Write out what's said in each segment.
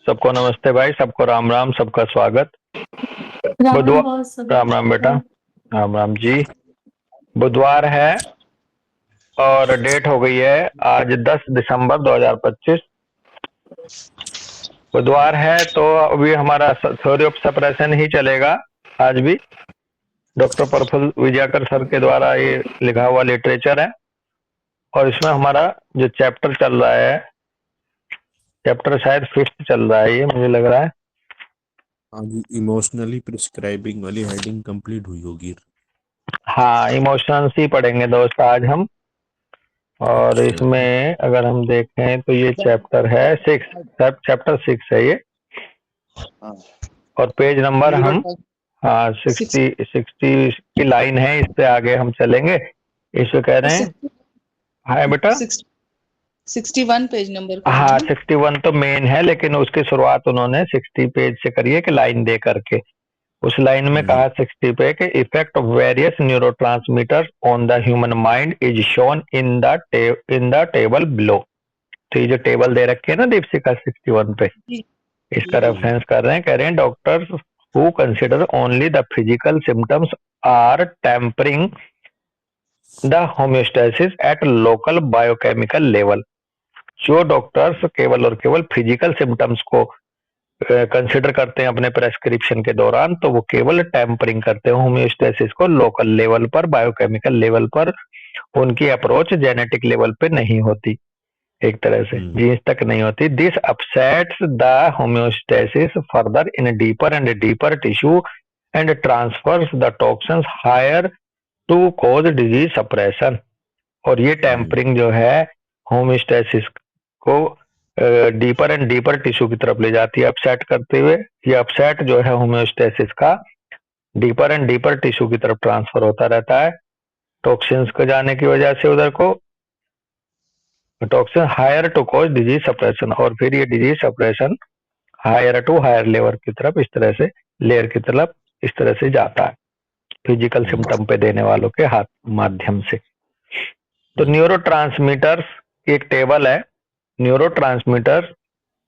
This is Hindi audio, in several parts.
सबको नमस्ते भाई, सबको राम राम, सबका स्वागत। राम राम बुधवार, बॉस सभी राम राम बेटा, राम राम जी। बुधवार है और डेट हो गई है आज 10 दिसंबर 2025। बुधवार है तो अभी हमारा थ्योरी ऑफ सप्रेशन ही चलेगा आज भी। डॉक्टर प्रफुल्ल विजयकर सर के द्वारा ये लिखा हुआ लिटरेचर है और इसमें हमारा जो चैप्टर चल रहा है, चैप्टर शायद 5th चल रहा है, ये मुझे लग रहा है। आज इमोशनली प्रिस्क्राइबिंग वाली हेडिंग कंप्लीट हुई होगी। हाँ, इमोशंस ही पढ़ेंगे दोस्त आज हम। और अच्छा। इसमें अगर हम देखें तो ये चैप्टर है 6, चैप्टर 6 है ये। और पेज नंबर हम 60 की लाइन है, इस पे आगे हम चलेंगे। इसको कह रहे हैं, हाँ बेटा 61 पेज नंबर का हाँ है। 61 तो मेन है, लेकिन उसकी शुरुआत उन्होंने 60 पेज से करी है कि लाइन दे करके। उस लाइन में कहा 60 पे कि effect of various neurotransmitters on the human mind is shown in the table below. तो ये जो टेबल दे रखे है ना दीपशिका 61 पे, इसका रेफरेंस कर रहे हैं। कह रहे हैं doctors who consider only the physical symptoms are tampering the homeostasis at local biochemical level. जो डॉक्टर्स केवल और केवल फिजिकल सिम्टम्स को कंसिडर करते हैं अपने प्रेस्क्रिप्शन के दौरान, तो वो केवल टेम्परिंग करते हैं होम्योस्टेसिस को लोकल लेवल पर, बायोकेमिकल लेवल पर। उनकी अप्रोच जेनेटिक लेवल पे नहीं होती, एक तरह से जीन्स तक नहीं होती। This upsets the homeostasis further in deeper and deeper tissue and transfers the toxins higher to cause disease suppression. और ये टेम्परिंग जो है होम्योस्टेसिस को डीपर एंड डीपर टिश्यू की तरफ ले जाती है अपसेट करते हुए। ये अपसेट जो है होम्योस्टेसिस का डीपर एंड डीपर टिश्यू की तरफ ट्रांसफर होता रहता है टॉक्सिन्स को जाने की वजह से उधर को, toxin higher to cause disease suppression. और फिर ये disease suppression higher to higher level की तरफ, इस तरह से लेयर की तरफ इस तरह से जाता है फिजिकल सिम्टम पे देने वालों के हाथ माध्यम से। तो न्यूरोट्रांसमीटर्स एक टेबल है, neurotransmitter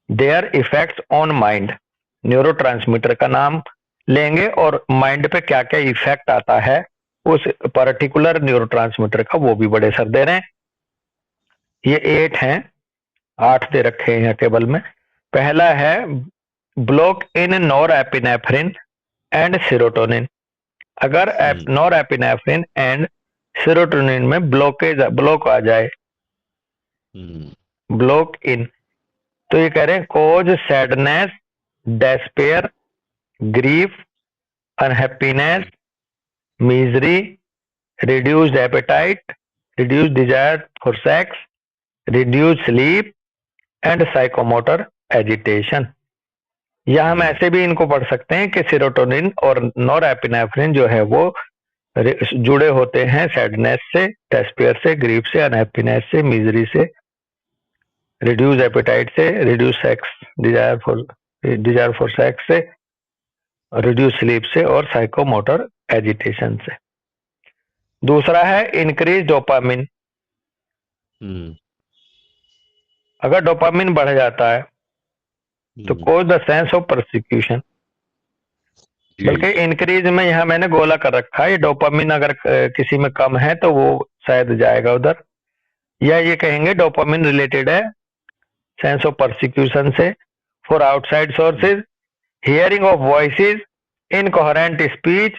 there effects on mind. Neurotransmitter का नाम लेंगे और माइंड पे क्या क्या इफेक्ट आता है उस पर्टिकुलर न्यूरोट्रांसमीटर का, वो भी बड़े सर दे रहे हैं। ये 8 हैं, 8 दे रखे हैं टेबल में। पहला है block in norepinephrine and serotonin. अगर नॉरएपिनेफ्रिन एंड सेरोटोनिन में ब्लॉक आ जाए, ब्लॉक इन, तो ये कह रहे हैं cause sadness, despair, grief, unhappiness, misery, reduced appetite, reduced desire for sex, reduced sleep and psychomotor agitation. या हम ऐसे भी इनको पढ़ सकते हैं कि सेरोटोनिन और नॉरएपिनेफ्रिन जो है वो जुड़े होते हैं सैडनेस से, डेस्पेयर से, ग्रीफ से, अनहैप्पीनेस से, मिजरी से, रिड्यूस एपेटाइट से, reduce sex Dzire for sex से, रिड्यूस स्लीप से और साइकोमोटर एजिटेशन से। दूसरा है इंक्रीज डोपामिन। अगर डोपामिन बढ़ जाता है तो cause the sense of persecution. बल्कि इंक्रीज में यहाँ मैंने गोला कर रखा है, ये डोपामिन अगर किसी में कम है तो वो शायद जाएगा उधर। या ये कहेंगे डोपामिन रिलेटेड है सेंस ऑफ परसिक्यूशन से, for outside sources, hearing of voices, incoherent speech,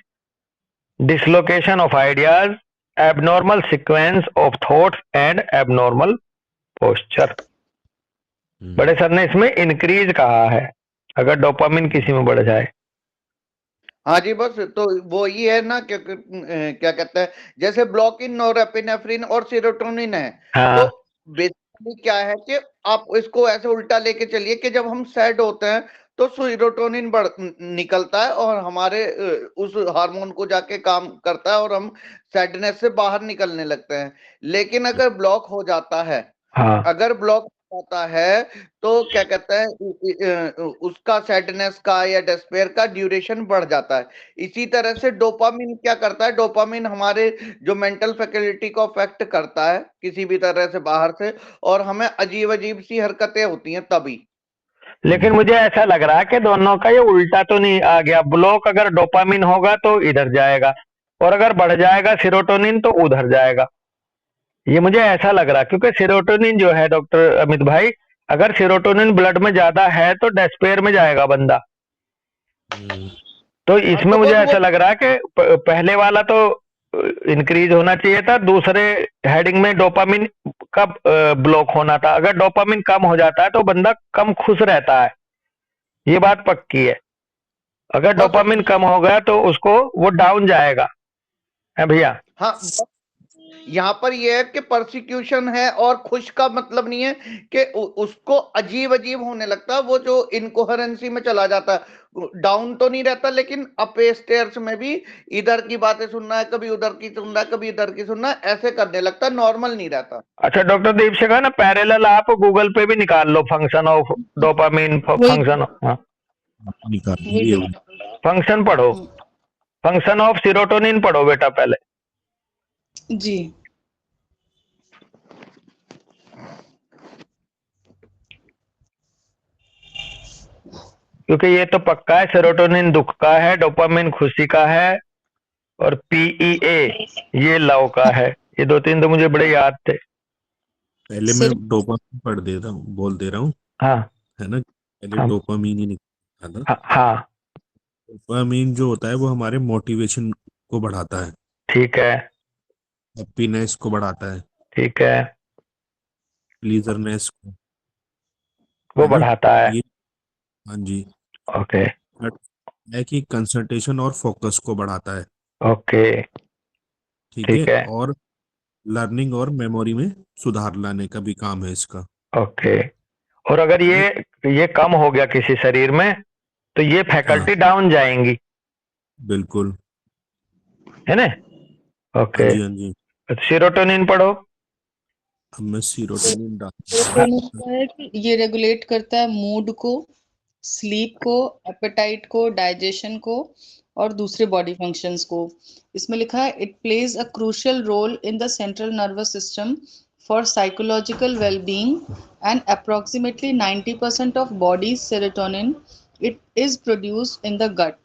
dislocation of ideas, abnormal sequence of thoughts and abnormal posture. बड़े सर ने इसमें इंक्रीज कहा है अगर डोपामिन किसी में बढ़ जाए। हाँ जी बस, तो वो ये है ना क्या क्या कहते हैं, जैसे ब्लॉक इन नॉरएपिनेफ्रिन और सेरोटोनिन है। हाँ। तो बेसिकली क्या है कि आप इसको ऐसे उल्टा लेके चलिए कि जब हम सैड होते हैं तो सेरोटोनिन निकलता है और हमारे उस हार्मोन को जाके काम करता है और हम सैडनेस से बाहर निकलने लगते हैं। लेकिन अगर ब्लॉक हो जाता है, हाँ। अगर ब्लॉक होता है तो क्या कहते हैं उसका सैडनेस का या डेस्पेयर का ड्यूरेशन बढ़ जाता है। इसी तरह से डोपामिन क्या करता है, डोपामिन हमारे जो मेंटल फैकल्टी को अफेक्ट करता है किसी भी तरह से बाहर से, और हमें अजीब अजीब सी हरकतें होती हैं तभी। लेकिन मुझे ऐसा लग रहा है कि दोनों का ये उल्टा तो नहीं आ गया। ब्लॉक अगर डोपामिन होगा तो इधर जाएगा, और अगर बढ़ जाएगा सेरोटोनिन तो उधर जाएगा। ये मुझे ऐसा लग रहा है, क्योंकि सेरोटोनिन जो है डॉक्टर अमित भाई, अगर सेरोटोनिन ब्लड में ज्यादा है तो डेस्पेयर में जाएगा बंदा। हम्म, तो इसमें तो मुझे बस ऐसा लग रहा है कि पहले वाला तो इंक्रीज होना चाहिए था, दूसरे हेडिंग में डोपामिन का ब्लॉक होना था। अगर डोपामिन कम हो जाता है तो बंदा कम खुश रहता है, ये बात पक्की है। अगर बस डोपामिन कम हो गया तो उसको वो डाउन जाएगा, है भैया। हाँ, यहाँ पर यह है कि परसिक्यूशन है और खुश का मतलब नहीं है कि उसको अजीब अजीब होने लगता है, वो जो इनकोहेरेंसी में चला जाता है। डाउन तो नहीं रहता, लेकिन अप स्टेयर्स में भी इधर की बातें सुनना है, कभी उधर की सुनना है, कभी इधर की सुनना है, ऐसे करने लगता है, नॉर्मल नहीं रहता। अच्छा डॉक्टर दीप से कहा ना, पैरेलल आप गूगल पे भी निकाल लो, फंक्शन ऑफ डोपामिन, वही फंक्शन, हाँ निकाल वही लिए फंक्शन पढ़ो, फंक्शन ऑफ सेरोटोनिन पढ़ो बेटा पहले। जी। क्योंकि ये तो पक्का है, सेरोटोनिन दुख का है, डोपामिन खुशी का है, और पीईए ये लव का है। ये दो तीन तो मुझे बड़े याद थे। पहले मैं डोपामिन पढ़ दे रहा हूँ, बोल दे रहा हूँ, हाँ है ना। पहले हाँ डोपामिन ही निकला था। हाँ हाँ, डोपामिन जो होता है वो हमारे मोटिवेशन को बढ़ाता है, ठीक है हैप्पीनेस को बढ़ाता है, ठीक है, प्लीजरनेस को, वो है ना। बढ़ाता है। ये, हाँ जी। ओके बट है कि कंसंट्रेशन और फोकस को बढ़ाता है, ओके, ठीक है। ठीक है, और लर्निंग और मेमोरी में सुधार लाने का भी काम है इसका, ओके। और अगर है ना। ये कम हो गया किसी शरीर में तो ये हाँ फैकल्टी डाउन जाएंगी, बिल्कुल। है ना। हाँ ओके, जी, हाँ जी। सेरोटोनिन पढ़ो। अब मैं सीरोटोनिन हाँ, सेरोटोनिन क्या है कि ये रेगुलेट करता है मूड को, स्लीप को, एपेटाइट को, डाइजेशन को और दूसरे बॉडी फंक्शंस को। इसमें लिखा है it plays a crucial role in the central nervous system for psychological well-being and approximately 90% of body's serotonin it is produced in the gut.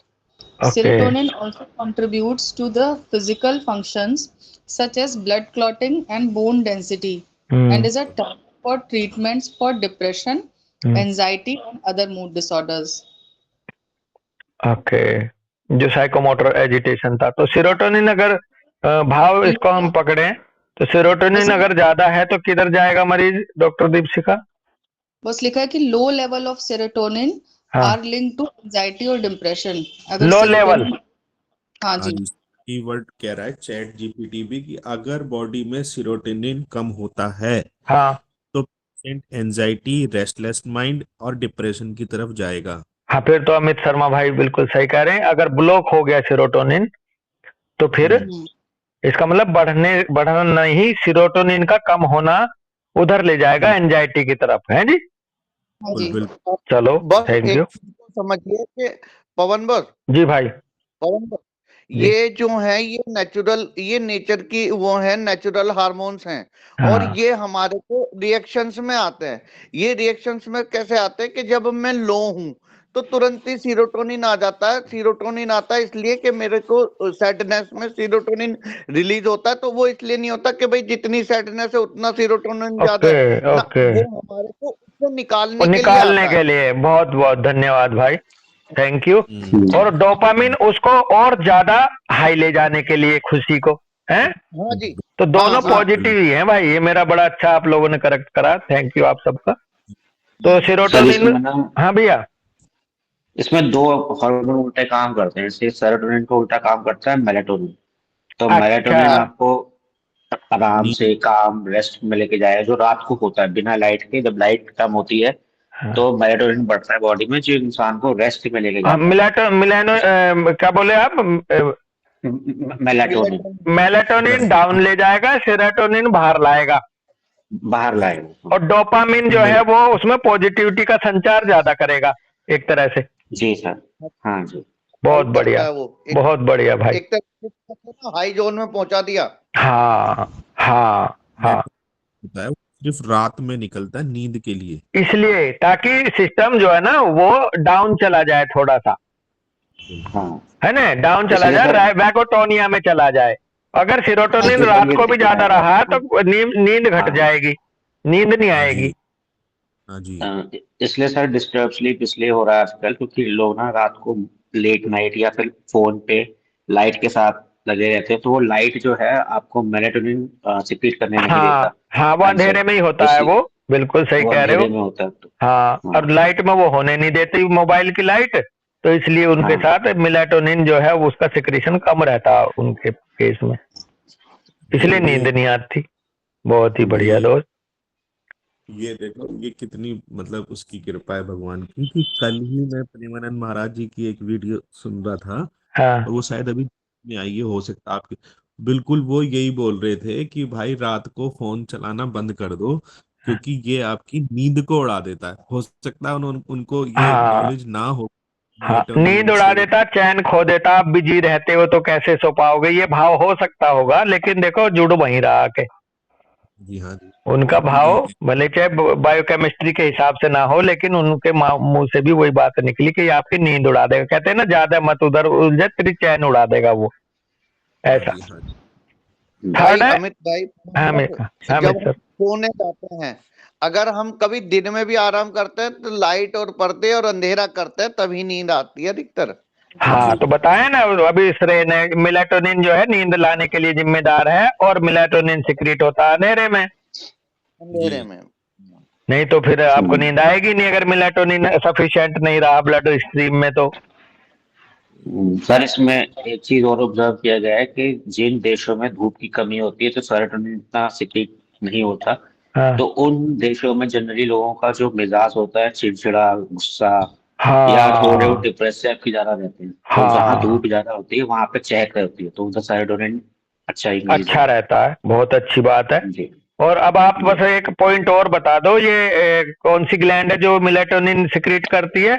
Okay, Serotonin also contributes to the physical functions such as blood clotting and bone density and is a target for treatments for depression, hmm, anxiety, and other mood disorders. Okay. जो साइकोमोटर एजिटेशन था, तो सेरोटोनिन अगर भाव इसको हम पकड़े तो सेरोटोनिन बस अगर ज्यादा है तो किधर जाएगा मरीज डॉक्टर दीपशिखा। बस लिखा है कि लो लेवल ऑफ सेरोटोनिन हाँ, आर लिंक्ड टू एंजाइटी और डिप्रेशन। अगर लो लेवल। सेरोटोनिन, हाँ जी, आज कीवर्ड कह रहा है चैट जीपीटी भी कि अगर बॉडी में सीरोटोनिन कम होता है हाँ तो पेशेंट एंजाइटी, रेस्टलेस माइंड और डिप्रेशन की तरफ जाएगा। हाँ, फिर तो अमित शर्मा भाई बिल्कुल सही कह रहे हैं। अगर ब्लॉक हो गया सेरोटोनिन तो फिर हम्म, इसका मतलब बढ़ना नहीं, सेरोटोनिन का कम होना उधर ले जाएगा एंजाइटी की तरफ, है जी। हाँ बिल्कुल जी। बिल्कुल। चलो, बस थैंक एक यू। चीज को समझिए कि पवन बस जी भाई। पवन बस जी, ये जो है ये नेचुरल, ये नेचर की वो है, नेचुरल हार्मोन्स हैं। और हाँ ये हमारे को रिएक्शंस में आते हैं। ये रिएक्शंस में कैसे आते हैं कि जब मैं लो हूं तो तुरंत ही सीरोटोनिन आ जाता है। सीरोटोनिन आता है इसलिए कि मेरे को सैडनेस में सीरोटोनिन रिलीज होता है। तो वो इसलिए नहीं होता कि भाई जितनी सैडनेस है उतना सीरोटोनिन ज्यादा ओके है ना, ओके। वो हमारे को उसको और निकालने के लिए निकालने आता के है। लिए बहुत बहुत धन्यवाद भाई, थैंक यू। हम्म, और डोपामिन उसको और ज्यादा हाई ले जाने के लिए, खुशी को, है। हाँ जी, तो हाँ दोनों हाँ, पॉजिटिव ही हैं भाई, ये मेरा बड़ा अच्छा आप लोगों ने करेक्ट करा, थैंक यू आप सबका। तो सर सेरोटोनिन, इसमें ना, हाँ भैया। इसमें दो हार्मोन उल्टे काम करते हैं। जैसे सेरोटोनिन को उल्टा काम करता है मेलाटोनिन। तो अच्छा, मेलाटोनिन आपको आराम नींद, से काम रेस्ट में लेके जाएगा, जो रात को होता है बिना लाइट के। जब लाइट कम होती है हाँ तो मेलाटोनिन बढ़ता है बॉडी में, जो इंसान को रेस्ट में लेके हाँ, जाता है। मिलानो क्या बोले आप, मेलाटोनिन मेलाटोनिन डाउन ले जाएगा, सेरोटोनिन बाहर लाएगा, बाहर लाएगा। और डोपामिन जो है वो उसमें पॉजिटिविटी का संचार ज्यादा करेगा एक तरह से। जी सर, हाँ जी। बहुत हेल्प करता बढ़िया, है वो बहुत बढ़िया भाई। एक तरह से हाई जोन में पहुंचा दिया। हाँ हाँ हाँ, होता है सिर्फ रात में निकलता है नींद के लिए। इसलिए ताकि सिस्टम जो है ना वो डाउन चला जाए थोड़ा सा, हाँ, है ना, डाउन चला इसलिए सर जाए, बैकोटोनिया में चला जाए। अगर सेरोटोनिन इसलिए सर रात ये को भी दिख रहा ज्यादा है रहा आपको। तो नींद घट हाँ, जाएगी, नींद नहीं हाँ आएगी। जी, हाँ जी, इसलिए सर डिस्टर्ब स्लीप इसलिए हो रहा है आजकल, क्योंकि लोग ना रात को लेट नाइट या फिर फोन पे लाइट के साथ लगे रहते हैं, तो वो लाइट जो है आपको मेलेटोनिन सिक्रीट करने नहीं हाँ देता हाँ, वो ढंग से। अंधेरे में ही तो होता है, इसी वो बिल्कुल सही वो कह रहे हो। अंधेरे में होता है तो। हाँ, हाँ, और लाइट में वो होने नहीं देती मोबाइल की लाइट, तो इसलिए उनके हाँ साथ मेलाटोनिन जो है उसका सिक्रीशन कम रहता है उनके केस में, इसलिए नींद ये नहीं आती। बहुत ही बढ़िया ये दोस्त। ये देखो ये कितनी मतलब उसकी कृपा है भगवान की, कि कल ही मैं प्रेमानंद महाराज जी की एक वीडियो सुन रहा था, और हाँ वो शायद अभी में आई है, हो सकता आपके, बिल्कुल वो यही बोल रहे थे कि भाई रात को फोन चलाना बंद कर दो, क्योंकि ये आपकी नींद को उड़ा देता है। हो सकता है उनको ये हाँ नॉलेज ना हो हाँ, नींद मेलेटोनिन उड़ा से। देता, चैन खो देता, आप बिजी रहते हो तो कैसे सो पाओगे, ये भाव हो सकता होगा, लेकिन देखो जुड़ वहीं रहा के जी हाँ जी, उनका वो भी भाव, यही कह। भले चाहे बायोकेमिस्ट्री के हिसाब से ना हो, लेकिन उनके मुंह से भी वही बात निकली कि ये आपकी नींद उड़ा देगा। कहते हैं ना, ज्यादा मत उधर उलझे, तेरी चैन उड़ा देगा वो, हाँ ऐसा। जी, हाँ जी, थर्ड भाई है, अमित भाई, हाँ हाँ जब मित्र। हम सोने जाते हैं, अगर हम कभी दिन में भी आराम करते हैं तो लाइट और पर्दे और अंधेरा करते हैं तभी नींद आती है अधिकतर। हाँ, जी, तो बताया ना अभी श्रेय ने, मेलाटोनिन जो है नींद लाने के लिए जिम्मेदार है, और मेलाटोनिन सिक्रीट होता है अंधेरे में। जी, अंधेरे में। नहीं तो फिर आपको हम्म, नींद आएगी नहीं, अगर मेलाटोनिन सफिशिएंट नहीं रहा ब्लड स्ट्रीम में तो। सर इसमें एक चीज और ऑब्जर्व किया गया है कि जिन देशों में धूप की कमी होती है तो सेरोटोनिन इतना सिक्रीट नहीं होता, हाँ तो उन देशों में जनरली लोगों का जो मिजाज होता है चिड़चिड़ा, गुस्सा, या थोड़े वो हाँ डिप्रेसिव की ज्यादा रहते हैं। तो जहाँ हाँ, धूप ज्यादा होती है वहां पे चहक रहती है, तो उनका सेरोटोनिन अच्छा इंक्रीज अच्छा होता रहता है, बहुत अच्छी बात है। है। जी, और अब आप जी बस एक पॉइंट और बता दो, ये कौन सी ग्लैंड है जो मेलाटोनिन सिक्रीट करती है?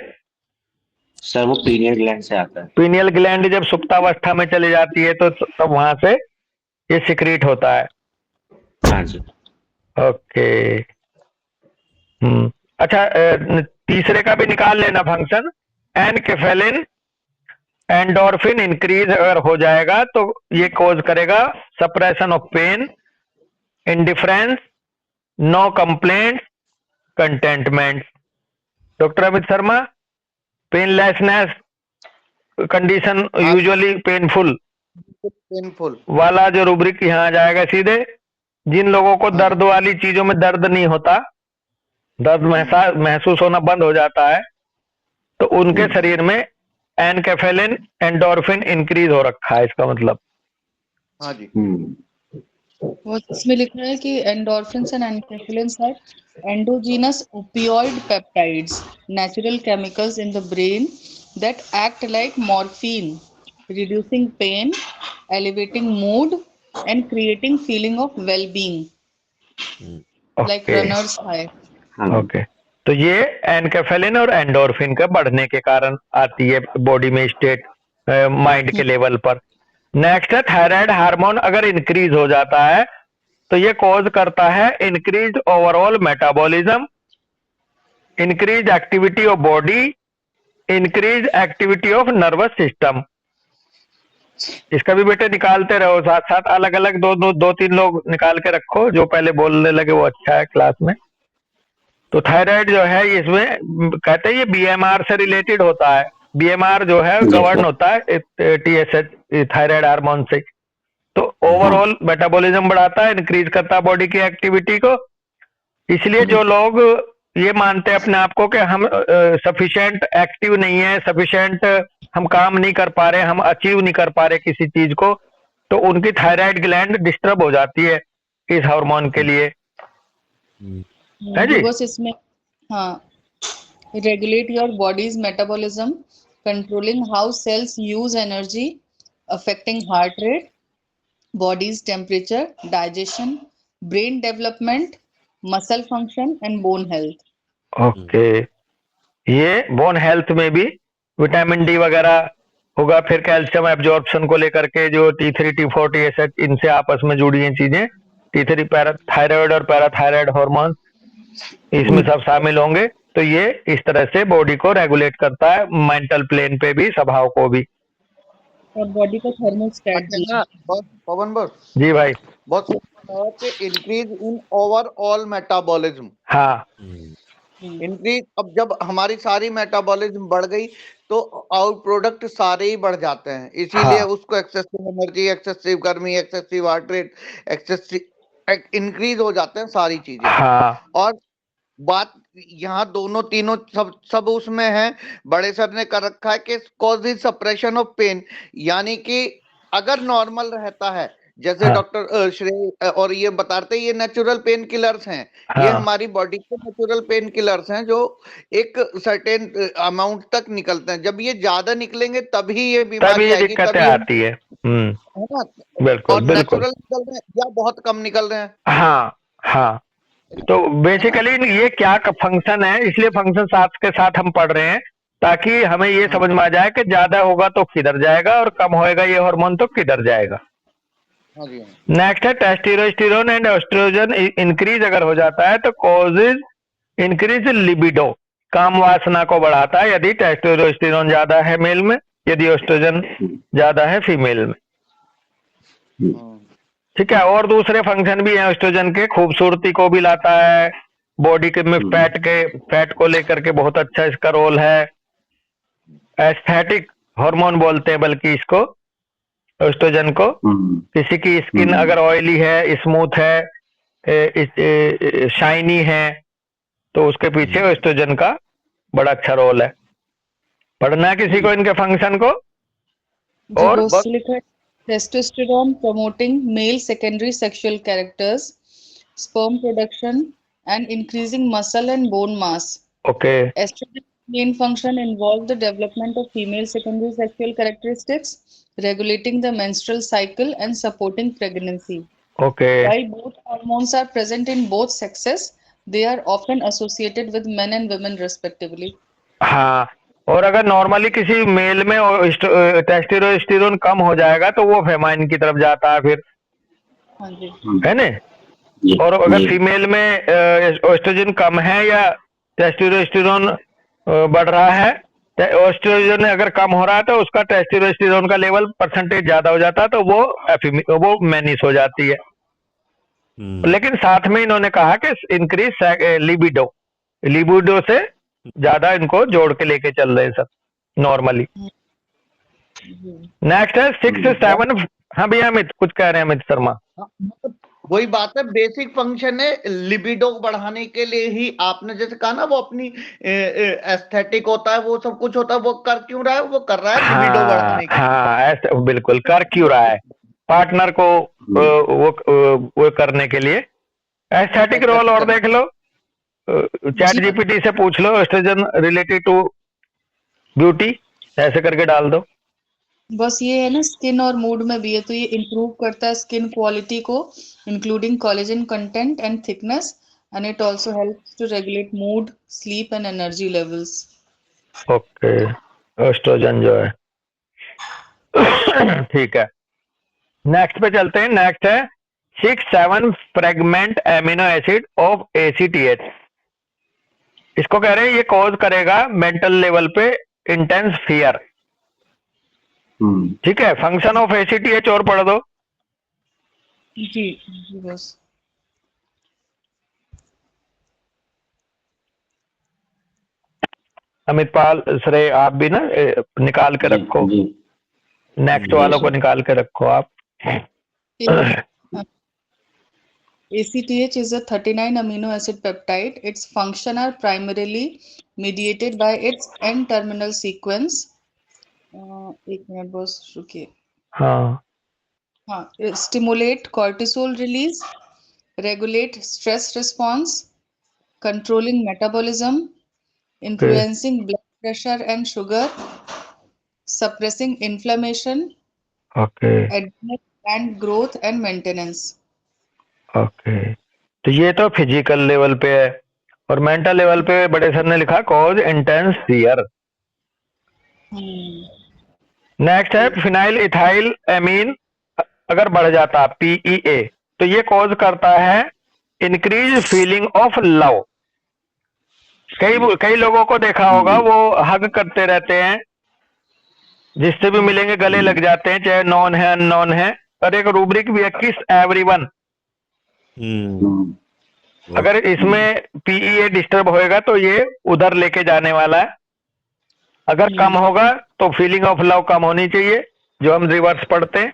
सर, वो पीनियल ग्लैंड से आता है। पीनियल ग्लैंड जब सुप्तावस्था में चली जाती है तो तब वहां से ये सिक्रीट होता है। हाँ जी। ओके। अच्छा, तीसरे का भी निकाल लेना फंक्शन, एनकेफेलिन एंडोर्फिन इंक्रीज अगर हो जाएगा तो ये कॉज करेगा suppression of pain, indifference, no complaint, contentment. Doctor Amit Sharma, painlessness condition हाँ, यूजुअली पेनफुल पेनफुल। वाला जो रूब्रिक यहाँ आ जाएगा सीधे। जिन लोगों को हाँ जी। दर्द वाली चीजों में दर्द नहीं होता, दर्द महसूस होना बंद हो जाता है, तो उनके हम्म, शरीर में एनकेफेलिन एंडोर्फिन इंक्रीज हो रखा है, इसका मतलब। हाँ जी। हम्म, वो इसमें लिखा है कि endorphins and enkephalins are endogenous opioid peptides, natural chemicals in the brain that act like morphine, reducing pain, elevating mood, and creating feeling of well-being, hmm, like okay runner's high. हाँ ओके, तो ये एनकेफेलिन और एंडोर्फिन के बढ़ने के कारण आती है बॉडी में स्टेट, माइंड के लेवल पर। नेक्स्ट है थायराइड हार्मोन अगर इंक्रीज हो जाता है तो ये कॉज करता है increase overall metabolism, increase activity of body, increase activity of nervous system. इसका भी बेटे निकालते रहो साथ साथ, अलग अलग दो तीन लोग निकाल के रखो, जो पहले बोलने लगे वो अच्छा है क्लास में। तो थायराइड जो है इसमें कहते हैं ये बीएमआर से रिलेटेड होता है, बीएमआर जो है जी गवर्न सर। होता है टीएसएच थायराइड हार्मोन से। तो हाँ। ओवरऑल मेटाबॉलिज्म बढ़ाता है, इंक्रीज करता है बॉडी की एक्टिविटी को। इसलिए जो लोग ये मानते हैं अपने आप को कि हम सफिशिएंट एक्टिव नहीं है, सफिशिएंट हम काम नहीं कर पा रहे, हम अचीव नहीं कर पा रहे किसी चीज को, तो उनकी थायराइड ग्लैंड डिस्टर्ब हो जाती है इस हार्मोन के लिए, हम्म, है जी। बस इसमें हाँ, regulate your body's metabolism, controlling how cells use energy, affecting heart rate, body's temperature, digestion, brain development, muscle function, and bone health. Okay, ये बोन हेल्थ में भी विटामिन डी वगैरह होगा, फिर कैल्शियम एब्जॉर्प्शन को लेकर के जो T3 T4 TSH इनसे आपस में जुड़ी हैं चीजें, T3 पैराथायराइड और पैराथायराइड हार्मोन इसमें सब शामिल होंगे। तो ये इस तरह से बॉडी को रेगुलेट करता है, मेंटल प्लेन पे भी, स्वभाव को भी। और बॉडी का थर्मोस्टेट अच्छा भी। ना बस पवन बस जी भाई। बहुत बताया कि इंक्रीज इन ओवरऑल मेटाबॉलिज्म। हाँ इंक्रीज, अब जब हमारी सारी मेटाबॉलिज्म बढ़ गई तो आउट प्रोडक्ट सारे ही बढ़ जाते हैं, इसीलिए हाँ उसको एक्सेसिव एनर्जी, एक्सेसिव गर्मी, excessive heart rate, excessive increase हो जाते हैं सारी चीजें। हाँ और बात यहाँ दोनों तीनों सब उसमें है। बड़े सर ने कर रखा है कि कॉजेज सप्रेशन ऑफ पेन, यानी कि अगर नॉर्मल रहता है, जैसे हाँ डॉक्टर श्रेय और ये बताते हैं, ये नेचुरल पेन किलर्स हैं। ये हाँ, हमारी बॉडी के नेचुरल पेन किलर्स हैं जो एक सर्टेन अमाउंट तक निकलते हैं। जब ये ज्यादा निकलेंगे तभी ये तभी बीमारी ये आएगी, दिक्कतें तभी आती है। है ना। बिल्कुल और बिल्कुल। नेचुरल निकल रहे हैं या बहुत कम निकल रहे हैं। हाँ हाँ, तो बेसिकली ये क्या फंक्शन है, इसलिए फंक्शन साथ के साथ हम पढ़ रहे हैं, ताकि हमें ये समझ में आ जाए कि ज्यादा होगा तो किधर जाएगा और कम होएगा ये हार्मोन तो किधर जाएगा। हाँ जी, हाँ। नेक्स्ट है टेस्टोस्टेरोन एंड एस्ट्रोजन इंक्रीज अगर हो जाता है तो कॉजेज इंक्रीज लिबिडो, काम वासना को बढ़ाता है यदि टेस्टोस्टेरोन ज्यादा है मेल में, यदि एस्ट्रोजन ज्यादा है फीमेल में। ठीक है। और दूसरे फंक्शन भी हैं एस्ट्रोजन के, खूबसूरती को भी लाता है, बॉडी के में फैट को लेकर के बहुत अच्छा इसका रोल है। एस्थेटिक हार्मोन बोलते हैं बल्कि इसको, एस्ट्रोजन को। किसी की स्किन अगर ऑयली है, स्मूथ है, शाइनी है, तो उसके पीछे एस्ट्रोजन का बड़ा अच्छा रोल है। पढ़ना है किसी को इनके फंक्शन को? जी और बस लिखा है testosterone promoting male secondary sexual characters, sperm production and increasing muscle and bone mass. Okay Estrogen main function involve the development of female secondary sexual characteristics, regulating the menstrual cycle and supporting pregnancy. Okay While both hormones are present in both sexes, they are often associated with men and women respectively. हाँ, और अगर नॉर्मली किसी मेल में टेस्टोस्टेरोन कम हो जाएगा तो वो फेमाइन की तरफ जाता है फिर, हाँ जी। है ना। और अगर फीमेल में एस्ट्रोजन कम है या टेस्टोस्टेरोन बढ़ रहा है, एस्ट्रोजन अगर कम हो रहा है तो उसका टेस्टोस्टेरोन का लेवल परसेंटेज ज्यादा हो जाता है, तो वो मैनिस हो जाती है। लेकिन साथ में इन्होंने कहा कि इंक्रीज लिबिडो, लिबिडो से ज्यादा इनको जोड़ के लेके चल रहे हैं सब नॉर्मली। नेक्स्ट है 6 7। हाँ भैया अमित कुछ कह रहे हैं, अमित शर्मा। मतलब वही बात है, बेसिक फंक्शन है लिबिडो बढ़ाने के लिए ही। आपने जैसे कहा ना, वो अपनी एस्थेटिक होता है, वो सब कुछ होता है, वो कर क्यों रहा है? वो कर रहा है लिबिडो बढ़ाने के लिए। हाँ ऐसे बिल्कुल कर क्यों रहा है, पार्टनर को वो करने के लिए। एस्थेटिक रोल और देख लो, चैट जीपीटी से पूछ लो एस्ट्रोजन रिलेटेड टू ब्यूटी, ऐसे करके डाल दो। बस ये है ना, स्किन और मूड में भी है, तो ये इम्प्रूव करता है स्किन क्वालिटी को, including collagen content and thickness, and it also helps to regulate mood, sleep and energy levels. Okay, estrogen जो है ठीक है। नेक्स्ट पे चलते हैं। नेक्स्ट है 6 7 fragment amino acid of ACTH। इसको कह रहे हैं ये कॉज करेगा मेंटल लेवल पे इंटेंस फियर। ठीक है। फंक्शन ऑफ ACTH और पढ़ दो। जी बस अमित पाल श्रेय आप भी ना निकाल के रखो, नेक्स्ट वालों को निकाल के रखो आप। ACTH is a 39 amino acid peptide. Its function are primarily mediated by its N-terminal sequence. एक मिनट बस रुकिए। हाँ, stimulate cortisol release, regulate stress response, controlling metabolism, influencing blood pressure and sugar, suppressing inflammation, adrenal gland growth and maintenance. Okay, तो ये तो फिजिकल लेवल पे है, और मेंटल लेवल पे बड़े सर ने लिखा कॉज इंटेंस फियर। नेक्स्ट है फिनाइल इथाइल एमीन अगर बढ़ जाता, PEA तो ये कॉज करता है इंक्रीज फीलिंग ऑफ लव। कई लोगों को देखा होगा वो हग करते रहते हैं, जिससे भी मिलेंगे गले लग जाते हैं, चाहे नॉन है अननोन है। और एक रूब्रिक भी है, किस एवरीवन। अगर इसमें पीईए डिस्टर्ब होएगा तो ये उधर लेके जाने वाला है। अगर कम होगा तो फीलिंग ऑफ लव कम होनी चाहिए, जो हम रिवर्स पढ़ते हैं।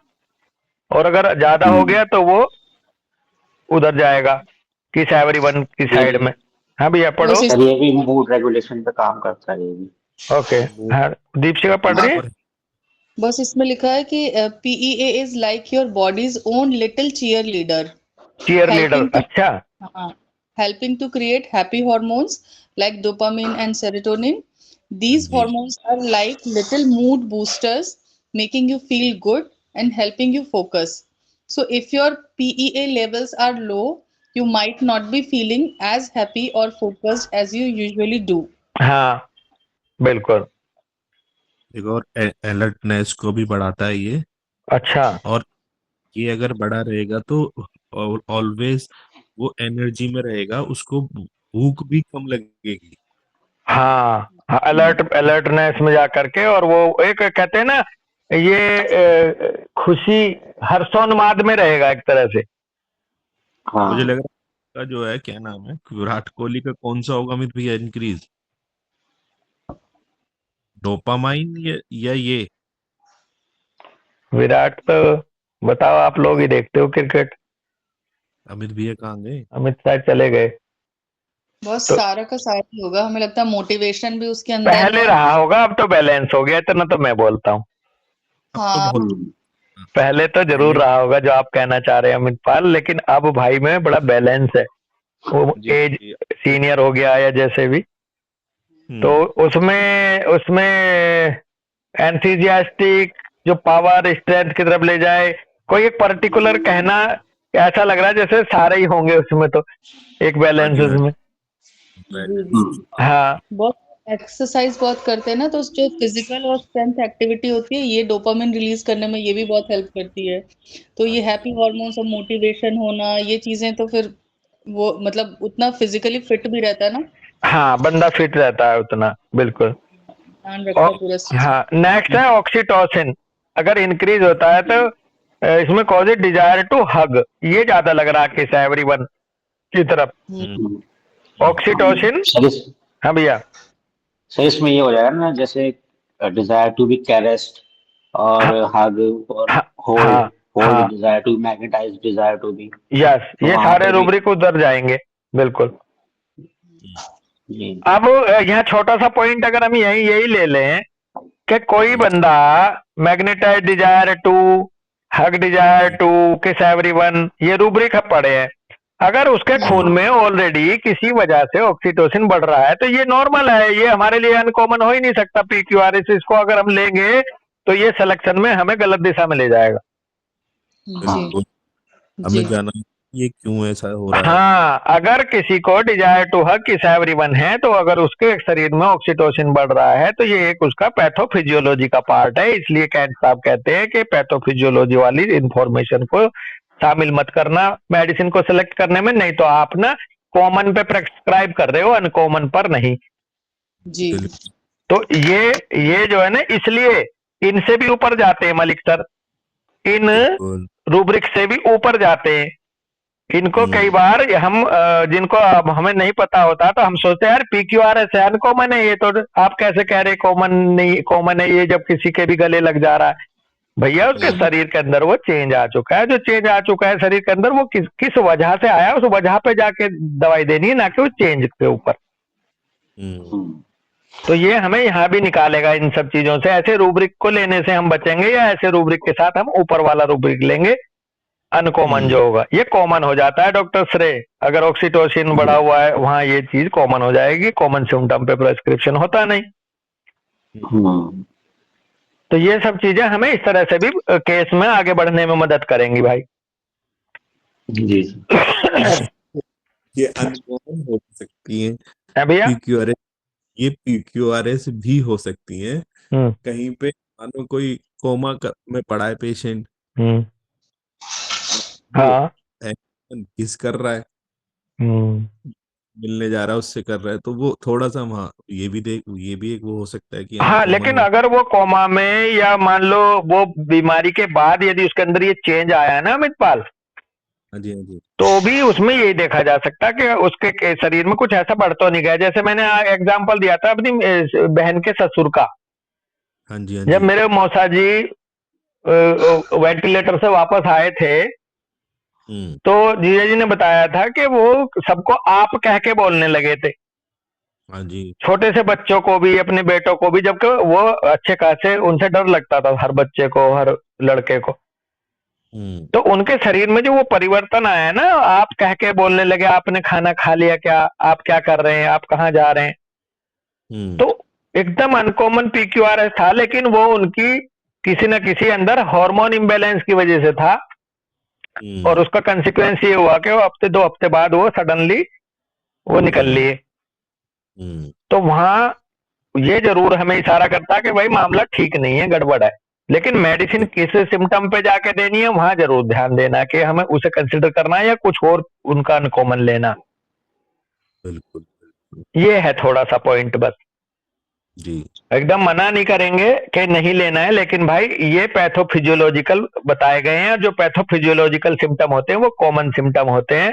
और अगर ज्यादा हो गया तो वो उधर जाएगा, किस एवरीवन की साइड में। हाँ भैया पढ़ो। बस सर ये भी मूड रेगुलेशन पे काम करता है ये भी। ओके, हाँ दीपशिका पढ़ रही है। बस इसमें लिखा है कि PEA is like your body's own little cheer leader, cheer leader, helping to अच्छा। helping to create happy hormones like dopamine and serotonin. These जी। hormones are like little mood boosters, making you feel good and helping you focus. So if your PEA levels are low, you might not be feeling as happy or focused as you usually do. हाँ बिल्कुल, एक और अलर्टनेस को भी बढ़ाता है ये। अच्छा। और ये अगर बढ़ा रहेगा तो ऑलवेज वो एनर्जी में रहेगा, उसको भूख भी कम लगेगी। हाँ, अलर्टनेस में जा करके, और वो एक कहते हैं ना, ये खुशी हर्षोन्माद में रहेगा एक तरह से। हाँ मुझे लग रहा है जो है, क्या नाम है, विराट कोहली का कौन सा होगा अमित भैया इंक्रीज, डोपामाइन या ये? विराट तो बताओ, आप लोग ही देखते हो क्रिकेट। अमित भैया कहाँ गए? अमित शायद चले गए। बस तो सारा का सारा ही होगा, हमें लगता है मोटिवेशन भी उसके अंदर पहले है। रहा होगा, अब तो बैलेंस हो गया, इतना तो मैं बोलता हूँ। अब तो हाँ बहुत पहले तो जरूर पहले रहा होगा जो आप कहना चाह रहे हैं अमित पाल, लेकिन अब भाई में बड़ा बैलेंस है। वो जी एज जी। सीनियर हो गया या जैसे भी, तो उसमें उसमें एंथुसियास्टिक, जो पावर स्ट्रेंथ की तरफ ले जाए, कोई एक पर्टिकुलर कहना, ऐसा लग रहा है जैसे सारे ही होंगे उसमें, तो एक बैलेंस उसमें। हाँ बहुत एक्सरसाइज बहुत करते हैं ना, तो जो फिजिकल और स्ट्रेंथ एक्टिविटी होती है ये डोपामिन रिलीज करने में ये भी बहुत हेल्प करती है। तो ये हैप्पी हार्मोन्स और मोटिवेशन होना, ये चीजें तो फिर वो मतलब उतना फिजिकली फिट भी रहता है ना, हाँ, बंदा फिट रहता है उतना, बिल्कुल। ध्यान रखता है पूरा चीज। हाँ, नेक्स्ट है ऑक्सीटोसिन। अगर इंक्रीज होता है तो इसमें cause it desire to hug. ये ज्यादा लग रहा है किस एवरीवन की तरफ, ऑक्सीटोसिन। हाँ भैया। सर इसमें ये हो जाएगा ना, जैसे डिजायर टू बी कैरेस्ड और हग और हाँ होल्ड, हाँ होल्ड हाँ, desire to magnetize desire to be. Yes, तो ये वहां सारे पे भी रूब्रिक उधर जाएंगे, बिल्कुल। जी अब यहाँ छोटा सा पॉइंट अगर हम यही ले लें कि कोई बंदा magnetize desire to, hug desire to, kiss everyone, ये रूब्रिक हम पढ़े हैं। अगर उसके खून में ऑलरेडी किसी वजह से ऑक्सीटोसिन बढ़ रहा है तो ये नॉर्मल है, ये हमारे लिए अनकॉमन हो ही नहीं सकता। पीक्यूआरएस इसको अगर हम लेंगे तो ये सिलेक्शन में हमें गलत दिशा में ले जाएगा। बिल्कुल, हमें जाना ये क्यों ऐसा हो रहा है। हाँ, अगर किसी को डिजायर टू हग किस एवरीवन है, तो अगर उसके शरीर में ऑक्सीटोसिन बढ़ रहा है तो ये एक उसका पैथोफिजियोलॉजी का पार्ट है। इसलिए कैंट साहब कहते हैं कि पैथोफिजियोलॉजी वाली इंफॉर्मेशन को शामिल मत करना मेडिसिन को सिलेक्ट करने में, नहीं तो आप ना कॉमन पे प्रेस्क्राइब कर रहे हो, अनकॉमन पर नहीं। जी तो ये जो है ना, इसलिए इनसे भी ऊपर जाते हैं मलिक सर, इन रूब्रिक से भी ऊपर जाते हैं। इनको कई बार हम जिनको अब हमें नहीं पता होता तो हम सोचते हैं यार पीक्यूआरएस है, अनकॉमन है ये, तो आप कैसे कह रहे कॉमन नहीं, कॉमन है ये जब किसी के भी गले लग जा रहा है। भैया उसके शरीर के अंदर वो चेंज आ चुका है, जो चेंज आ चुका है शरीर के अंदर, वो किस वजह से आया, उस वजह पे जाके दवाई देनी है, ना कि उस चेंज के ऊपर। तो ये हमें यहाँ भी निकालेगा इन सब चीजों से। ऐसे रूब्रिक को लेने से हम बचेंगे, या ऐसे रूब्रिक के साथ हम ऊपर वाला रूब्रिक लेंगे, अनकॉमन जो होगा ये कॉमन हो जाता है। डॉक्टर श्रेय, अगर ऑक्सीटोसिन बढ़ा हुआ है वहां ये चीज कॉमन हो जाएगी, कॉमन सिम्टम पे प्रेस्क्रिप्शन होता नहीं। तो ये सब चीजें हमें इस तरह से भी केस में आगे बढ़ने में मदद करेंगी भाई। जी ये अनकॉमन हो सकती है भैया, पीक्यूआरएस, ये पीक्यूआरएस भी हो सकती है। हम्म कहीं पे मानो कोई कोमा में पड़ा है पेशेंट, हम्म, वो हाँ किस कर रहा है, हम्म। मिलने जा रहा है उससे कर रहा है, तो वो थोड़ा सा वहाँ ये भी एक वो हो सकता है कि हाँ, अनकॉमन लेकिन हो। अगर वो कोमा में या मान लो वो बीमारी के बाद यदि उसके अंदर ये चेंज आया है ना अमितपाल, हाँ जी, हाँ जी, तो भी उसमें यही देखा जा सकता है कि उसके शरीर में कुछ ऐसा बढ़ तो नहीं गया। जैसे मैंने एग्जांपल दिया था अपनी बहन के ससुर का। हाँ जी, हाँ जब जी। मेरे मौसा जी वेंटिलेटर से वापस आए थे, हम्म। तो जीजा जी ने बताया था कि वो सबको आप कह के बोलने लगे थे, हाँ जी। छोटे से बच्चों को भी, अपने बेटों को भी, जबकि वो अच्छे खासे उनसे डर लगता था हर बच्चे को, हर लड़के को। हम्म। तो उनके शरीर में जो वो परिवर्तन आया ना, आप कह के बोलने लगे, आपने खाना खा लिया क्या, आप क्या कर रहे हैं, आप कहाँ जा रहे हैं, हम्म। तो एकदम अनकॉमन पीक्यूआरएस था, लेकिन वो उनकी किसी न किसी अंदर हार्मोन इम्बैलेंस की वजह से था। और हम्म। उसका कंसिक्वेंस ये हुआ कि वो हफ्ते 2 हफ्ते बाद वो सडनली वो निकल हम्म। लिए। हम्म। तो वहां ये जरूर हमें इशारा करता है कि भाई मामला ठीक नहीं है, गड़बड़ है। लेकिन मेडिसिन बिल- किस सिम्टम पे जाके देनी है, वहां जरूर ध्यान देना कि हमें उसे कंसिडर करना है या कुछ और उनका अनकॉमन लेना। बिल्कुल, बिल्कुल। ये है थोड़ा सा पॉइंट बस। जी। एकदम मना नहीं करेंगे कि नहीं लेना है, लेकिन भाई ये पैथोफिजियोलॉजिकल बताए गए हैं। जो पैथोफिजियोलॉजिकल सिम्टम होते हैं वो कॉमन सिम्टम होते हैं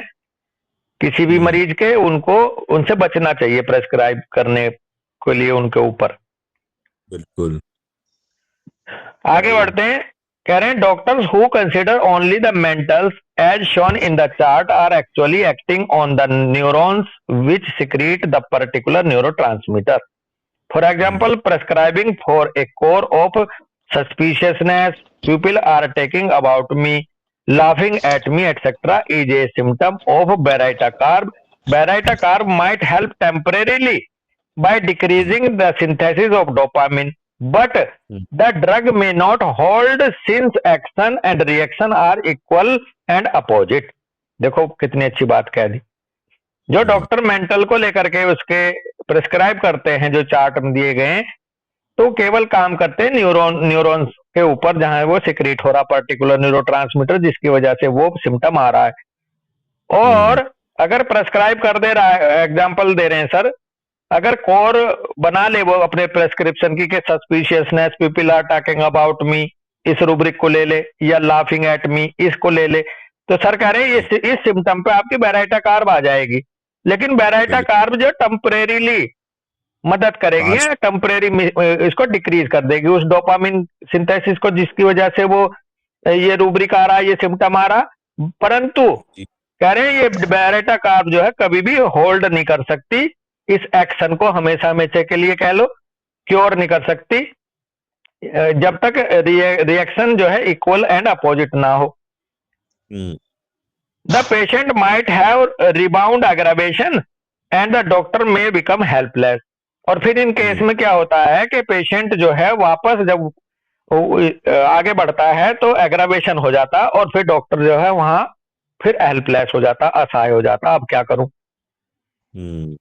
किसी भी हम्म। मरीज के, उनको उनसे बचना चाहिए प्रेस्क्राइब करने के लिए उनके ऊपर। बिल्कुल। आगे तो बढ़ते हैं। कह रहे हैं doctors who consider only the mentals as shown in the chart are actually acting on the neurons which secrete the particular neurotransmitter. For hmm. example, prescribing for a core of suspiciousness, people are taking about me, laughing at me, etc. is a symptom of Barita carb. Barita carb might help temporarily by hmm. decreasing the synthesis of dopamine, but hmm. the drug may not hold since action and reaction are equal and opposite. देखो कितनी अच्छी बात कह दी। जो हम्म। डॉक्टर मेंटल को लेकर के उसके प्रिस्क्राइब करते हैं, जो चार्ट दिए गए हैं, तो केवल काम करते हैं न्यूरॉन्स के ऊपर जहां वो सिक्रीट हो रहा पर्टिकुलर न्यूरोट्रांसमीटर, जिसकी वजह से वो सिम्टम आ रहा है। हम्म। और अगर प्रेस्क्राइब कर दे रहा है, एग्जांपल दे रहे हैं सर, अगर कोर बना ले वो अपने प्रेस्क्रिप्शन की कि suspiciousness, people are talking about me, इस रूब्रिक को ले ले, या लाफिंग एट मी इसको ले ले, तो सर कह रहे हैं इस सिम्टम पे आपकी बेराइटा कार्ब आ जाएगी। लेकिन बेराइटा बिल्कुल। कार्ब जो टेम्परेरीली मदद करेगी, पास। टेम्परेरी इसको डिक्रीज कर देगी उस डोपामिन सिंथेसिस को, जिसकी वजह से वो ये रूब्रिक आ रहा, ये सिम्टम आ रहा। परंतु जी। कह रहे हैं ये बेरेटा कार्ब जो है कभी भी होल्ड नहीं कर सकती इस एक्शन को, हमेशा हमेशा के लिए कह लो क्योर नहीं कर सकती, जब तक रिएक्शन जो है इक्वल एंड अपोजिट ना हो। Hmm. The patient might have rebound aggravation and the doctor may become helpless. और फिर इन केस में क्या होता है कि पेशेंट जो है वापस जब आगे बढ़ता है तो एग्रावेशन हो जाता है, और फिर डॉक्टर जो है वहां फिर हेल्पलेस हो जाता, असहाय हो जाता, अब क्या करूं। हम्म।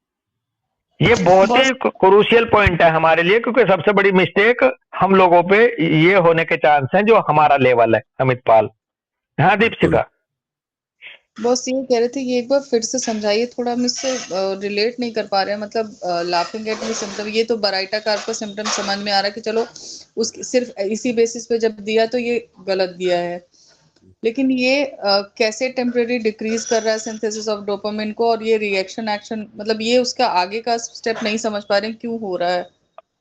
ये बहुत बॉस ही क्रूशियल पॉइंट है हमारे लिए, क्योंकि सबसे बड़ी मिस्टेक हम लोगों पे ये होने के चांस हैं जो हमारा लेवल है। अमित पाल। हाँ बिल्कुल। दीपशिका। बॉस ये कह रहे थे कि एक बार फिर से समझाइए, थोड़ा हम इससे रिलेट नहीं कर पा रहे हैं। मतलब लाफिंग एट मी सिम्टम, ये तो बराइटा कार का सिम्टम समझ में आ रहा है कि चलो उस सिर्फ इसी बेसिस पे जब दिया तो ये गलत दिया है, लेकिन ये कैसे टेम्परेरी डिक्रीज कर रहा है सिंथेसिस ऑफ डोपामिन को, और ये रिएक्शन एक्शन, मतलब ये उसका आगे का स्टेप नहीं समझ पा रहे हैं क्यों हो रहा है।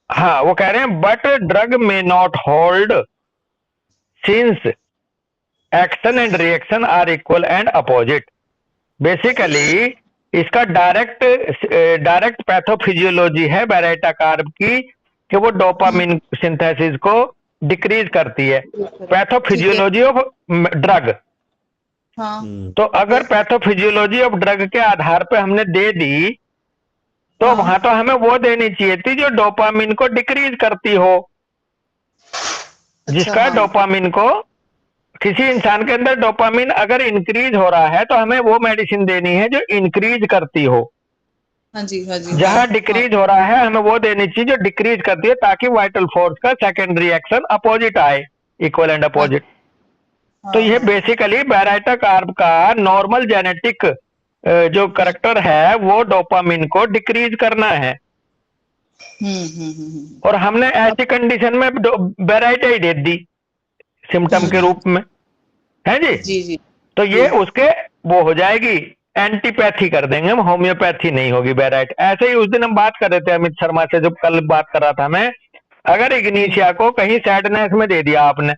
हाँ, वो कह रहे हैं बट ड्रग में not hold since action and reaction are equal and opposite. Basically इसका डायरेक्ट पैथोफिजियोलॉजी है बेरेटा कार्ब की, कि वो डोपामिन सिंथेसिस को डिक्रीज करती है। ठीक है। Pathophysiology of drug. हाँ हम्म। तो ठीक है। अगर पैथोफिजियोलॉजी ऑफ ड्रग के आधार पे हमने दे दी, तो हाँ वहां तो हमें वो देनी चाहिए थी जो डोपामिन को डिक्रीज करती हो, अच्छा जिसका हाँ डोपामिन को, किसी इंसान के अंदर डोपामिन अगर इंक्रीज हो रहा है तो हमें वो मेडिसिन देनी है जो इंक्रीज करती हो। हाँ जी हाँ जी हाँ जहां हाँ डिक्रीज हो रहा है हमें वो देनी चाहिए जो डिक्रीज करती है, ताकि वाइटल फोर्स का सेकंड रिएक्शन अपोजिट आए, इक्वल एंड हाँ अपोजिट। तो ये हाँ। बेसिकली बैराइटा कार्ब का नॉर्मल जेनेटिक जो करेक्टर है वो डोपामिन को डिक्रीज करना है, और हमने ऐसी कंडीशन में बैराइटा ही दे दी सिम्टम के रूप में, है जी। जी तो ये जी। उसके वो हो जाएगी, एंटीपैथी कर देंगे हम, होम्योपैथी नहीं होगी बैराइट। ऐसे ही उस दिन हम बात कर रहे थे अमित शर्मा से, जब कल बात कर रहा था मैं, अगर इग्नीशिया को कहीं सैडनेस में दे दिया आपने,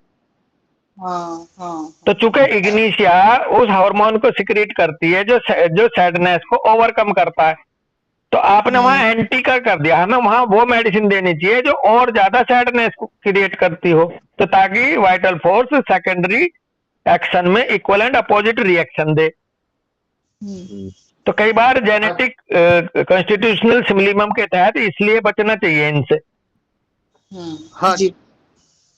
हाँ तो चूंकि इग्नीशिया उस हार्मोन को सिक्रीट करती है जो सैडनेस को ओवरकम करता है, तो आपने वहां एंटी का कर दिया, हमें वहां वो मेडिसिन देनी चाहिए जो और ज्यादा सैडनेस को क्रिएट करती हो, तो ताकि वाइटल फोर्स सेकेंडरी एक्शन में इक्वलेंट अपोजिट रिएक्शन दे। तो कई बार जेनेटिक कॉन्स्टिट्यूशनल सिमिलिमम के तहत इसलिए बचना चाहिए इनसे। हाँ जी।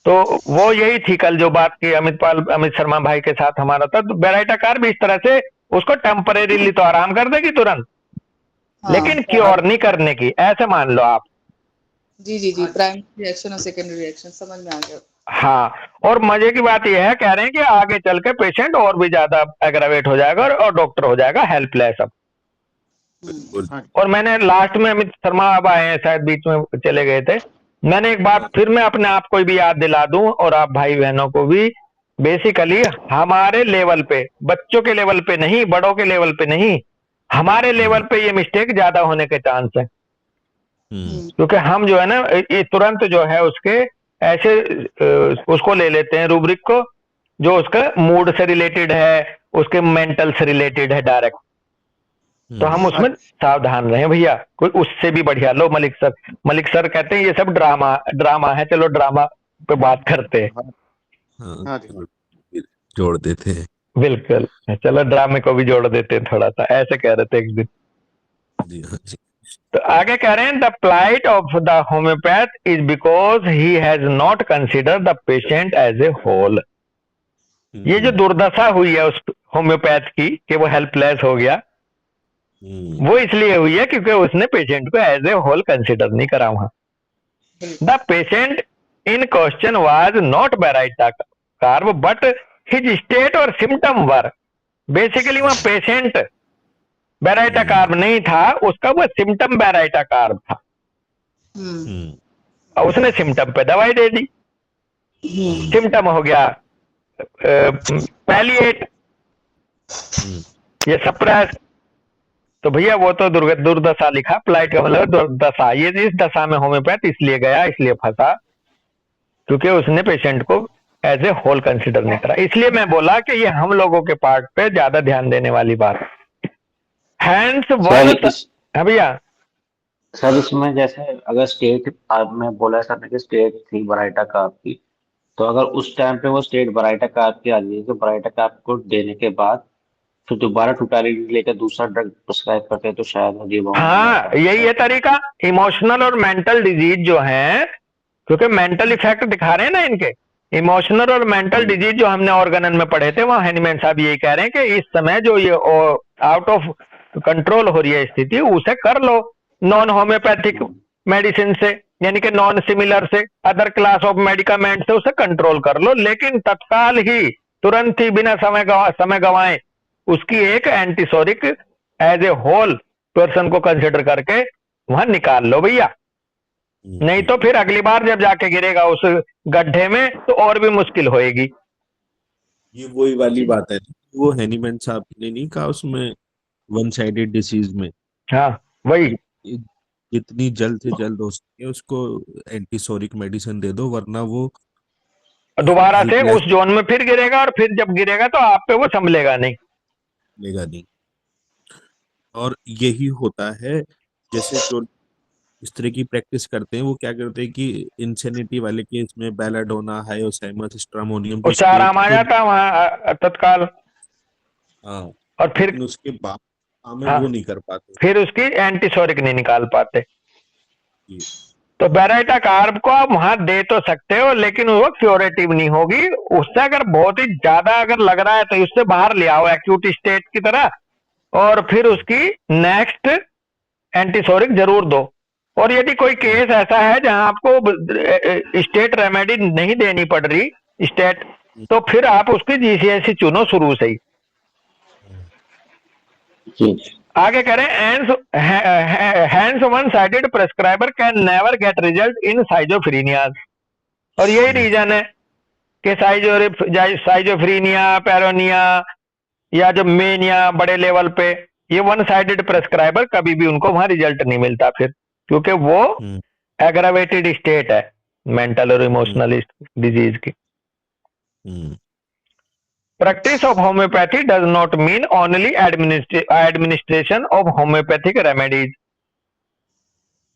तो वो यही थी कल जो बात की अमित शर्मा भाई के साथ हमारा था। तो बैराइटा कार भी इस तरह से उसको टेम्परेरीली तो आराम कर देगी तुरंत, लेकिन क्योर नहीं करने की, ऐसे मान लो आप। जी प्राइमरी रिएक्शन और सेकेंडरी रिएक्शन समझ में आ गया। हाँ, और मजे की बात यह है, कह रहे हैं कि आगे चल के पेशेंट और भी ज्यादा एग्रावेट हो जाएगा और डॉक्टर हो जाएगा हेल्पलेस अब। बिल्कुल। और मैंने लास्ट में, अमित शर्मा अब आए हैं शायद, बीच में चले गए थे, मैंने एक बात फिर मैं अपने आप को भी याद दिला दूं और आप भाई बहनों को भी, बेसिकली हमारे लेवल पे, बच्चों के लेवल पे नहीं, बड़ों के लेवल पे नहीं, हमारे लेवल पे ये मिस्टेक ज्यादा होने के चांस है। क्योंकि हम जो है ना, ये तुरंत जो है उसके ऐसे उसको ले लेते हैं रूब्रिक को, जो उसका मूड से रिलेटेड है, उसके मेंटल से रिलेटेड है डायरेक्ट। तो हम उसमें सावधान रहें भैया, कोई उससे भी बढ़िया लो। मलिक सर कहते हैं ये सब ड्रामा है, चलो ड्रामा पे बात करते हैं। हाँ, जोड़ देते हैं। बिल्कुल, चलो ड्रामे को भी जोड़ देते हैं थोड़ा सा, ऐसे कह रहे थे एक दिन। जी हाँ जी। तो आगे कह रहे हैं, the plight of the homeopath is because he has not consider the patient as a whole. ये जो दुर्दशा हुई है उस होम्योपैथ की कि वो हेल्पलेस हो गया, वो इसलिए हुई है क्योंकि उसने पेशेंट को एज ए होल कंसिडर नहीं करा वहां। The patient in question was not baryta carb but his state और सिम्टम वर। बेसिकली वहां पेशेंट बैराइटा कार्ब नहीं था, उसका वो सिम्टम बैराइटा कार्ब था, और उसने सिम्टम पे दवाई दे दी। सिम्टम हो गया पैलिएट, ये सप्रेस। तो भैया वो तो दुर्दशा लिखा, प्लाइट का मतलब दुर्दशा। ये इस दशा में होम्योपैथ इसलिए गया, इसलिए फंसा क्योंकि उसने पेशेंट को एज ए होल कंसिडर नहीं करा। इसलिए मैं बोला कि ये हम लोगों के पार्ट पे ज्यादा ध्यान देने वाली बात है। हैंस वन, हाँ भैया। सर इसमें जैसे अगर स्टेट में बोला सर ने कि स्टेट थी बराइटा कार्ब की, तो अगर उस टाइम पे वो स्टेट बराइटा कार्ब की आ गई तो बराइटा कार्ब को देने के बाद फिर दोबारा टोटालिटी लेकर दूसरा ड्रग प्रिस्क्राइब करते हैं तो शायद रिबाउंड हो हाँ, जाता है। यही है तरीका। इमोशनल और मेंटल डिजीज जो है, क्योंकि मेंटल इफेक्ट दिखा रहे हैं ना इनके, इमोशनल और मेंटल डिजीज जो हमने ऑर्गेनन में पढ़े थे, वहां हैनीमैन साहब यही कह रहे हैं कि इस समय जो ये आउट ऑफ कंट्रोल हो रही है स्थिति, उसे कर लो नॉन होम्योपैथिक मेडिसिन से, यानी कि नॉन सिमिलर से, अदर क्लास ऑफ मेडिकामेंट से उसे कंट्रोल कर लो, लेकिन तत्काल ही, तुरंत ही, बिना समय गवाए उसकी एक antipsoric as a whole person को कंसिडर करके वहां निकाल लो भैया। नहीं तो फिर अगली बार जब जाके गिरेगा उस गड्ढे में तो और भी मुश्किल होएगी। ये वही वाली बात है, वो हैनीमैन साहब ने नहीं कहा उसमें वन साइडेड डिसीज में, हाँ वही, जितनी जल्द से जल्द हो सके उसको एंटीसोरिक मेडिसिन दे दो, वरना वो दोबारा से उस जोन में फिर गिरेगा, और फिर जब गिरेगा तो आप पे वो संभलेगा नहीं। और यही होता है, जैसे जो इस तरह की प्रैक्टिस करते हैं वो क्या करते हैं कि इंसेनिटी वाले केस में बेलाडोना, हाइओसाइमस, स्ट्रामोनियम की उससे आराम आ जाता वहां तत्काल। हाँ, और फिर लेकिन उसके बाद हमें हाँ, वो नहीं कर पाते, फिर उसकी एंटीसोरिक नहीं निकाल पाते। जी। तो बैराइटा कार्ब को आप वहां दे तो सकते हो, लेकिन वो क्यूरेटिव नहीं होगी। उससे अगर बहुत ही ज्यादा अगर लग रहा है तो उससे बाहर ले आओ एक्यूट स्टेट की तरह, और फिर उसकी नेक्स्ट एंटीसोरिक जरूर दो। और यदि कोई केस ऐसा है जहां आपको स्टेट रेमेडी नहीं देनी पड़ रही, स्टेट तो फिर आप उसकी जीसीएससी चुनो शुरू से ही। आगे करें, hence one sided prescriber can never get result in schizophrenia. और यही रीजन है कि साइजोफ्रीनिया, पैरोनिया या जो मेनिया बड़े लेवल पे, ये वन साइडेड प्रेस्क्राइबर कभी भी उनको वहां रिजल्ट नहीं मिलता फिर, क्योंकि वो एग्रावेटेड स्टेट है मेंटल और इमोशनल डिजीज की। Practice of homeopathy does not mean only administration of homeopathic remedies.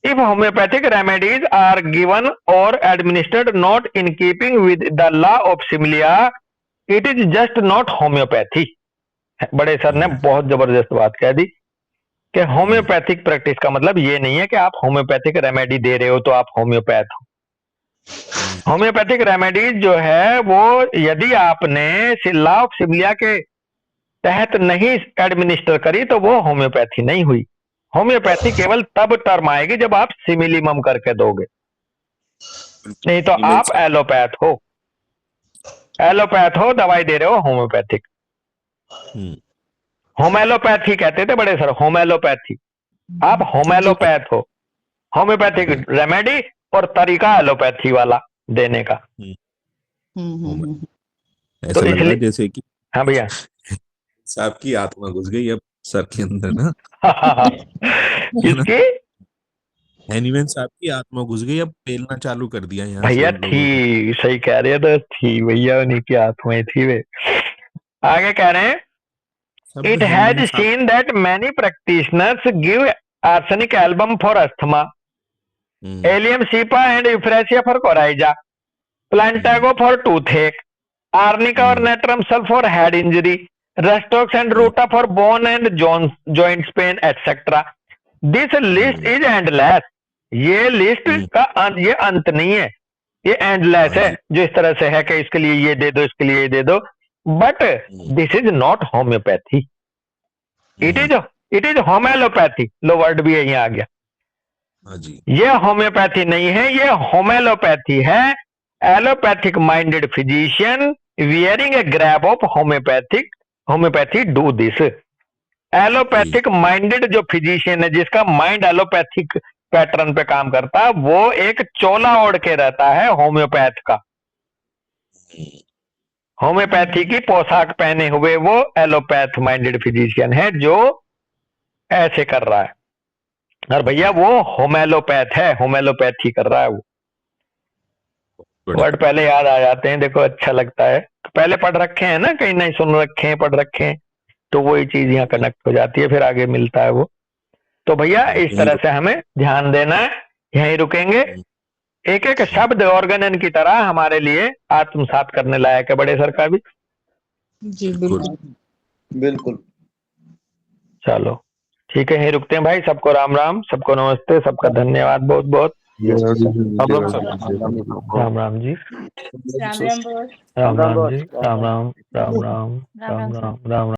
If homeopathic remedies are given or administered not in keeping with the law of similia, it is just not homeopathy. बड़े सर ने बहुत जबरदस्त बात कह दी कि होम्योपैथिक प्रैक्टिस का मतलब ये नहीं है कि आप होम्योपैथिक रेमेडी दे रहे हो तो आप होम्योपैथ हो। होम्योपैथिक रेमेडीज जो है वो यदि आपने लॉ ऑफ सिमिलिया के तहत नहीं एडमिनिस्टर करी तो वो होम्योपैथी नहीं हुई। होम्योपैथी केवल तब टर्म आएगी जब आप सिमिलिमम करके दोगे, नहीं तो आप एलोपैथ हो। एलोपैथ हो, दवाई दे रहे हो होम्योपैथिक। होम्योपैथी कहते थे बड़े सर, होम्योपैथी। आप होम्योपैथ हो। होम्योपैथिक रेमेडी और तरीका एलोपैथी वाला देने का। ऐसा लग रहा है जैसे कि हाँ भैया साहब की आत्मा घुस गई अब सर के अंदर ना। किसकी? एनीवेन साहब की आत्मा घुस गई, अब पेलना चालू कर दिया यहाँ से भैया हम लोगों थी, सही कह रहे तो थी भैया, उन्हीं की आत्माएं थी वे। आगे कह रहे हैं, सब इट हैज हेनमैन साहब seen that many practitioners give arsenic album for asthma, allium cepa and euphrasia for coryza, plantago for toothache, arnica और natrum sul for head injury, rhus tox and ruta for bone and joints pain etcetera. This list is endless. ये लिस्ट का ये अंत नहीं है, ये एंडलेस है, जो इस तरह से है कि इसके लिए ये दे दो, इसके लिए ये दे दो। But this is not homeopathy, it is homeopathy. Low word भी यहीं आ गया। ये होम्योपैथी नहीं है, ये होम्योपैथी है। Allopathic minded physician wearing A grab of homeopathy do this. Allopathic minded जो फिजिशियन है, जिसका माइंड एलोपैथिक पैटर्न पे काम करता है, वो एक चोला ओढ़ के रहता है होम्योपैथ का। होम्योपैथी की पोशाक पहने हुए वो एलोपैथ माइंडेड फिजिशियन है जो ऐसे कर रहा है। और भैया वो होम्योपैथ है, होम्योपैथी कर रहा है वो। वर्ड पहले याद आ जाते हैं, देखो अच्छा लगता है। पहले पढ़ रखे हैं ना, कहीं नहीं सुन रखे हैं, पढ़ रखे हैं, तो वही चीज यहाँ कनेक्ट हो जाती है, फिर आगे मिलता है वो। तो भैया इस तरह से हमें ध्यान देना है। यहीं रुकेंगे। एक एक शब्द ऑर्गेनन की तरह हमारे लिए आत्मसात करने लायक है बड़े सर का भी। जी बिल्कुल बिल्कुल। चलो ठीक है, यहीं रुकते हैं भाई। सबको राम राम, सबको नमस्ते, सबका धन्यवाद बहुत बहुत। राम राम जी, राम राम बोल। राम राम जी, राम राम, राम राम, राम राम, राम राम।